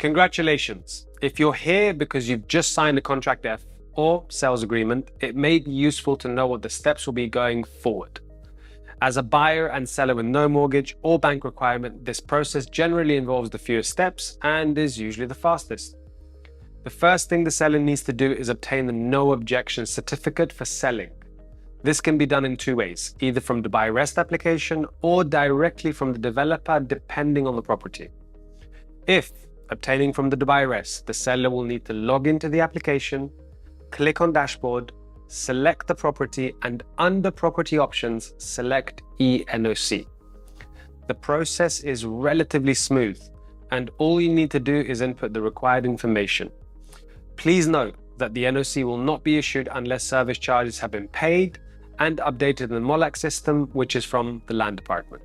Congratulations! If you're here because you've just signed a Contract F or sales agreement, it may be useful to know what the steps will be going forward. As a buyer and seller with no mortgage or bank requirement, this process generally involves the fewest steps and is usually the fastest. The first thing the seller needs to do is obtain the no objection certificate for selling. This can be done in two ways, either from the buy rest application or directly from the developer, depending on the property. If obtaining from the Dubai Rest, the seller will need to log into the application, click on dashboard, select the property, and under property options, select eNOC. The process is relatively smooth, and all you need to do is input the required information. Please note that the NOC will not be issued unless service charges have been paid and updated in the MOLAC system, which is from the land department.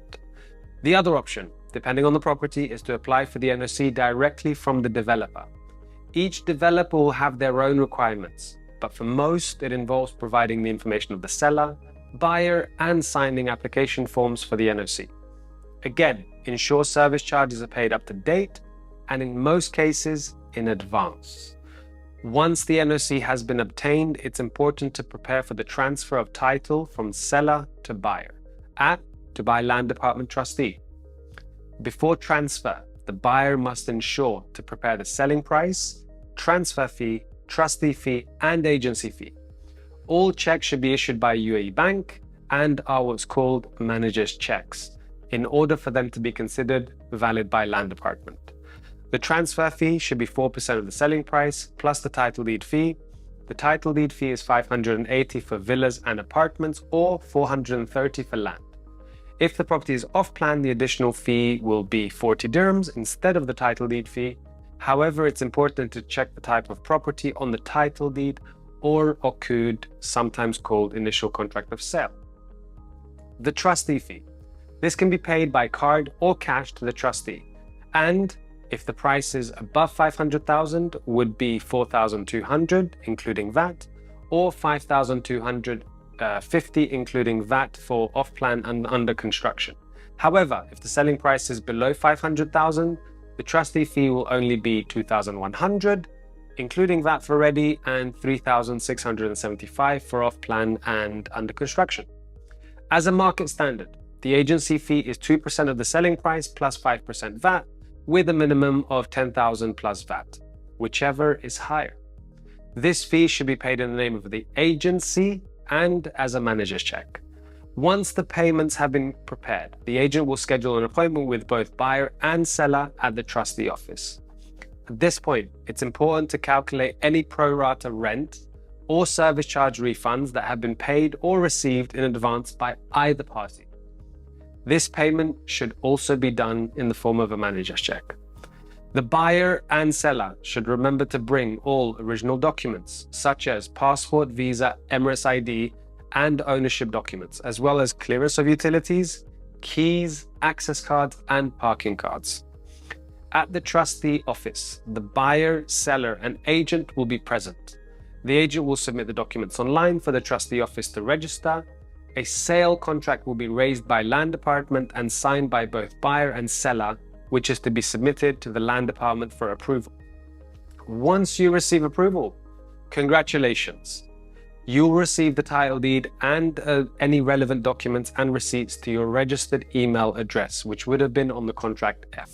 The other option, depending on the property, is to apply for the NOC directly from the developer. Each developer will have their own requirements, but for most, it involves providing the information of the seller, buyer, and signing application forms for the NOC. Again, ensure service charges are paid up to date, and in most cases, in advance. Once the NOC has been obtained, it's important to prepare for the transfer of title from seller to buyer at Dubai Land Department Trustee. Before transfer, the buyer must ensure to prepare the selling price, transfer fee, trustee fee, and agency fee. All checks should be issued by a UAE bank and are what's called manager's checks in order for them to be considered valid by land department. The transfer fee should be 4% of the selling price plus the title deed fee. The title deed fee is 580 for villas and apartments or 430 for land. If the property is off-plan, the additional fee will be 40 dirhams instead of the title deed fee. However, it's important to check the type of property on the title deed or OQD, sometimes called initial contract of sale. The trustee fee. This can be paid by card or cash to the trustee, and if the price is above 500,000, would be 4,200 including VAT, or 5,250 including VAT for off-plan and under construction. However, if the selling price is below 500,000, the trustee fee will only be 2,100, including VAT for ready, and 3,675 for off-plan and under construction. As a market standard, the agency fee is 2% of the selling price plus 5% VAT, with a minimum of 10,000 plus VAT, whichever is higher. This fee should be paid in the name of the agency and as a manager's check. Once the payments have been prepared, the agent will schedule an appointment with both buyer and seller at the trustee office. At this point, it's important to calculate any pro rata rent or service charge refunds that have been paid or received in advance by either party. This payment should also be done in the form of a manager's check. The buyer and seller should remember to bring all original documents, such as passport, visa, Emirates ID, and ownership documents, as well as clearance of utilities, keys, access cards, and parking cards. At the trustee office, the buyer, seller, and agent will be present. The agent will submit the documents online for the trustee office to register. A sale contract will be raised by land department and signed by both buyer and seller, which is to be submitted to the land department for approval. Once you receive approval, congratulations. You'll receive the title deed and any relevant documents and receipts to your registered email address, which would have been on the Contract F.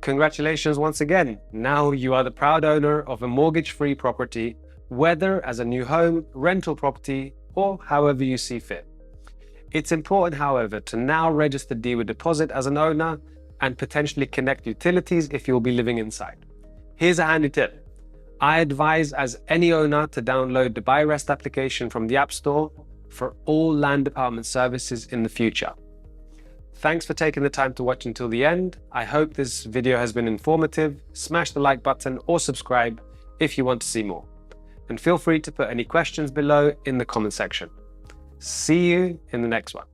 Congratulations once again. Now you are the proud owner of a mortgage-free property, whether as a new home, rental property, or however you see fit. It's important, however, to now register DEWA deposit as an owner and potentially connect utilities if you'll be living inside. Here's a handy tip. I advise as any owner to download the Dubai Rest application from the App Store for all land department services in the future. Thanks for taking the time to watch until the end. I hope this video has been informative. Smash the like button or subscribe if you want to see more. And feel free to put any questions below in the comment section. See you in the next one.